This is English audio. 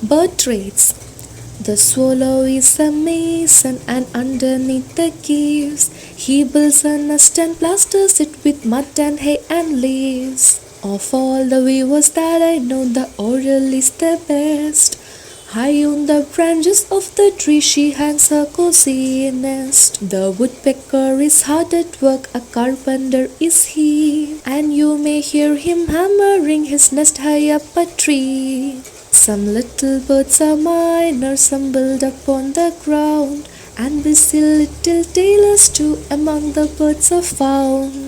Bird traits. The swallow is a mason, and underneath the caves he builds a nest and plasters it with mud and hay and leaves. Of all the weavers that I know, the oriole is the best. High on the branches of the tree she hangs her cozy nest. The woodpecker is hard at work, a carpenter is he, and you may hear him hammering his nest high up a tree. Some little birds are minor, some build up on the ground, and busy little tailors too among the birds are found.